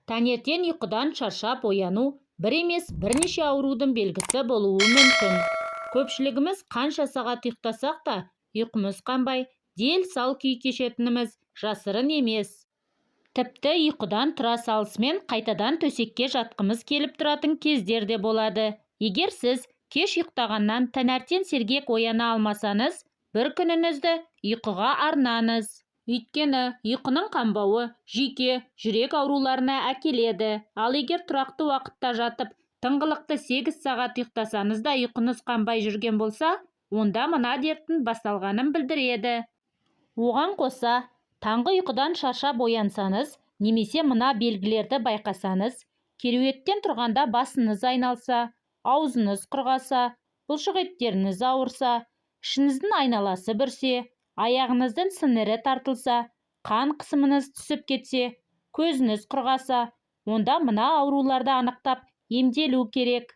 Таңертең ұйқыдан шаршап ояну бір емес бірнеше аурудың белгісі болуы мүмкін. Көпшілігіміз қанша сағат ұйықтасақ та ұйқымыз қанбай, дел-сал күй кешетініміз жасырын емес. Тіпті ұйқыдан тұра салысымен қайтадан төсекке жатқымыз келіп тұратын кездер де болады. Егер сіз кеш ұйықтағаннан таңертең сергек ояна алмасаңыз, бір күніңізді ұйқыға арнаңыз. Өйткені ұйқының қанбауы жүйке, жүрек ауруларына әкеледі. Ал егер тұрақты уақытта жатып, тыңғылықты 8 сағат ұйықтасаңыз да ұйқыңыз қанбай жүрген болса, онда мына дерттің басталғанын білдіреді. Оған қоса, таңғы ұйқыдан шаршап оянсаңыз, немесе мына белгілерді байқасаңыз, кереуеттен тұрғанда басыңыз айналса, аузыңыз құрғаса, бұлшық еттеріңіз ауырса, ішіңіздің айналасы бүрсе, аяғыңыздың сіңірі тартылса, қан қысымыңыз түсіп кетсе, көзіңіз құрғаса, онда мына ауруларды анықтап емделу керек.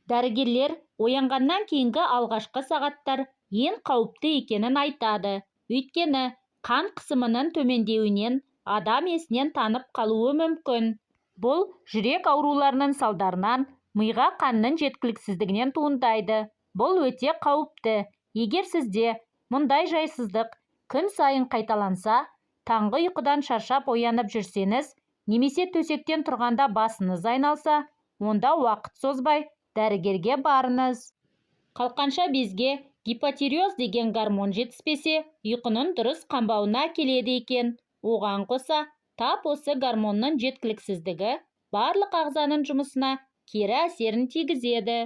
Дәрігерлер оянғаннан кейінгі алғашқы сағаттар ең қауіпті екенін айтады. Өйткені қан қысымының төмендеуінен адам есінен танып қалуы мүмкін. Бұл жүрек ауруларының салдарынан миға қанның жеткіліксіздігінен туындайды. Бұл өте қауіпті. Егер сізде мұндай жайсыздық күн сайын қайталанса, таңғы ұйқыдан шаршап оянып жүрсеңіз, немесе төсектен тұрғанда басыңыз айналса, онда уақыт созбай дәрігерге барыңыз. Қалқанша безге гипотиреоз деген гормон жетіспесе, ұйқының дұрыс қанбауына әкеледі екен. Оған қоса, тап осы гормонның жеткіліксіздігі барлық ағзаның жұмысына кері әсерін тигізеді.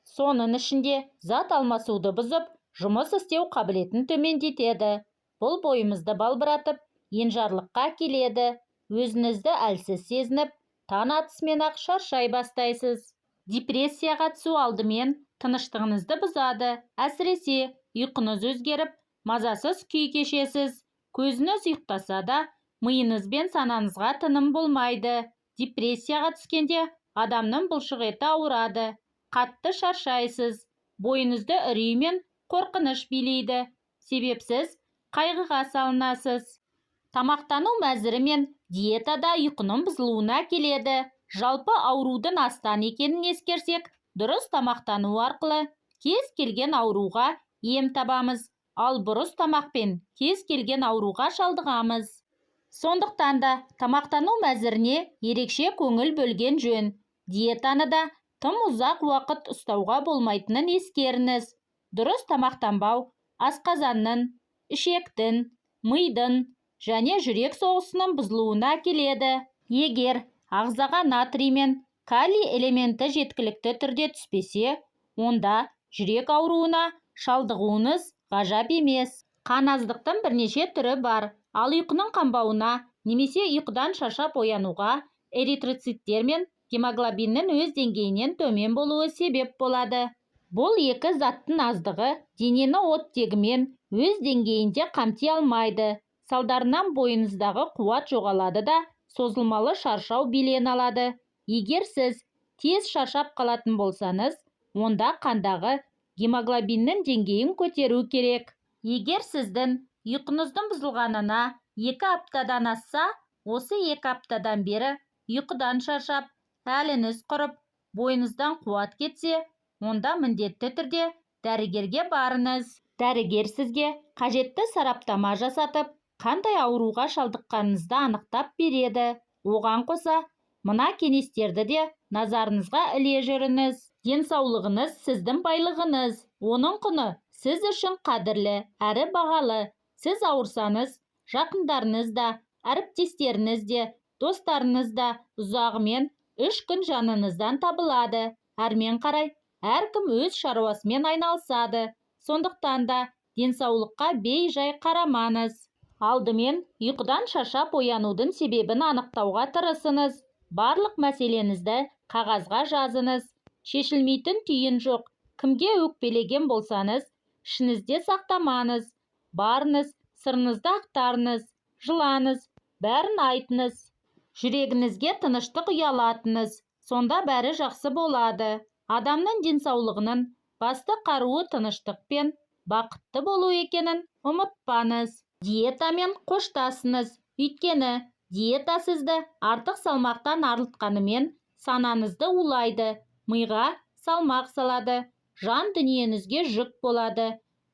Соның ішінде зат алмасуды бұзып, жұмыс істеу қабілетін төмендетеді. Бұл бойымызды балбыратып, енжарлыққа келеді. Өзіңізді әлсіз сезініп, таң атысымен-ақ шаршай бастайсыз. Депрессияға түсу алдымен тыныштығыңызды бұзады. Әсіресе ұйқыңыз өзгеріп, мазасыз күй кешесіз. Көзіңіз ұйықтаса да, миыңыз бен санаңызға тыным болмайды. Депрессияға түскенде адамның бұлшық еті ауырады. Қатты шаршайсыз. Бойыңызды үрей мен қорқыныш билейді. Себепсіз қайғыға салынасыз. Тамақтану мәзірі мен диетада ұйқының бұзылуына келеді. Жалпы аурудың астан екенін ескерсек, дұрыс тамақтану арқылы кез келген ауруға ем табамыз, ал бұрыс тамақпен кез келген ауруға шалдығамыз. Сондықтан да тамақтану мәзіріне ерекше көңіл бөлген жөн. Диетаны да тым ұзақ уақыт ұстауға болмайтынын ескеріңіз. Дұрыс тамақтанбау асқазанның, ішектің, мидың және жүрек соғысының бұзылуына келеді. Егер ағзаға натрий мен калий элементі жеткілікті түрде түспесе, онда жүрек ауруына шалдығуыңыз ғажап емес. Қан аздықтың бірнеше түрі бар. Ал ұйқының қанбауына немесе ұйқыдан шаршап оянуға эритроциттер мен гемоглобиннің өз деңгейінен төмен болуы себеп болады. Бұл екі заттың аздығы денені оттегімен өз деңгейінде қамти алмайды. Салдарынан бойыңыздағы қуат жоғалады да, созылмалы шаршау билен алады. Егер сіз тез шаршап қалатын болсаңыз, онда қандағы гемоглобиннің деңгейін көтеру керек. Егер сіздің ұйқыңыздың бұзылғанына 2 аптадан асса, осы 2 аптадан бері ұйқыдан шаршап, әліңіз құрып, бойыңыздан қуат кетсе, онда міндетті түрде дәрігерге барыңыз. Дәрігер сізге қажетті сараптама жасатып, қандай ауруға шалдыққаныңызды анықтап береді. Оған қоса, мына кеңестерді де назарыңызға іле жүріңіз. Денсаулығыңыз сіздің байлығыңыз. Оның құны сіз үшін қадірлі әрі бағалы. Сіз ауырсаңыз, жақындарыңыз да, әріптестеріңіз де, достарыңыз да ұзағымен 3 күн жаныңыздан табылады. Әрмен қарай әркім өз шаруасымен айналысады. Сондықтан да денсаулыққа бей-жай қарамаңыз. Алдымен ұйқыдан шаршап оянудың себебін анықтауға тырысыңыз. Барлық мәселеңізді қағазға жазыңыз. Шешілмейтін түйін жоқ. Кімге өкпелеген болсаңыз, ішіңізде сақтамаңыз. Барыңыз, сырыңызды ақтарыңыз, жылаңыз, бәрін айтыңыз. Жүрегіңізге тыныштық ұялатыңыз. Сонда бәрі жақсы болады. Адамның денсаулығының басты қаруы тыныштық пен бақытты болу екенін ұмытпаңыз. Диетамен қоштасыңыз. Өйткені Диета сізді артық салмақтан арылтқанымен санаңызды улайды, миға салмақ салады, жан дүниеңізге жүк болады.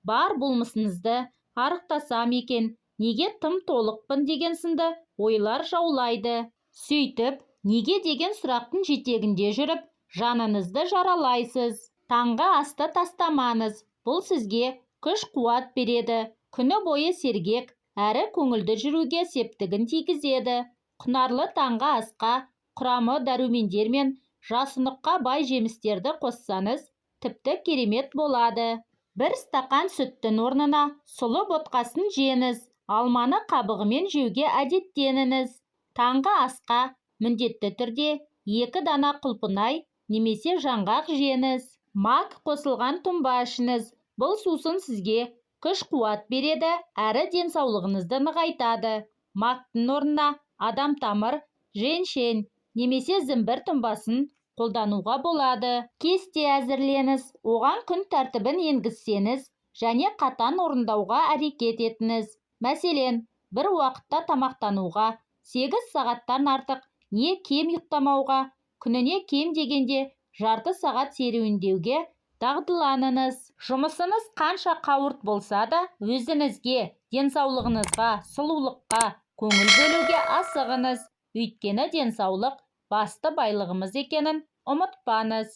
Бар болмысыңызды арықтасам екен, неге тым толықпын деген сынды ойлар жаулайды. Сөйтіп, неге деген сұрақтың жетегінде жүріп, жаныңызды жаралайсыз. Таңғы асты тастамаңыз, бұл сізге күш-қуат береді, күні бойы сергек әрі көңілді жүруге септігін тигізеді. Құнарлы таңғы асқа құрамы дәрумендер мен жасұныққа бай жемістерді қоссаңыз, тіпті керемет болады. Бір стақан сүттің орнына сұлы ботқасын жеңіз, алманы қабығымен жеуге әдеттеніңіз. Таңғы асқа міндетті түрде 2 дана құлпынай немесе жаңғақ жеңіз. Мак қосылған тұнба ішіңіз. Бұл сусын сізге күш-қуат береді әрі денсаулығыңызды нығайтады. Мактың орнына адам тамыр, женьшень немесе зімбір тұнбасын қолдануға болады. Кесте әзірленіз, оған күн тәртібін енгізсеңіз және қатаң орындауға әрекет етіңіз. Мәселен, бір уақытта тамақтануға, 8 сағаттан артық не кем ұйықтамауға, күніне кем дегенде жарты сағат серуендеуге дағдыланыңыз. Жұмысыңыз қанша қауырт болса да, өзіңізге, денсаулығыңызға, сұлулыққа көңіл бөлуге асығыңыз. Өйткені денсаулық басты байлығымыз екенін ұмытпаңыз.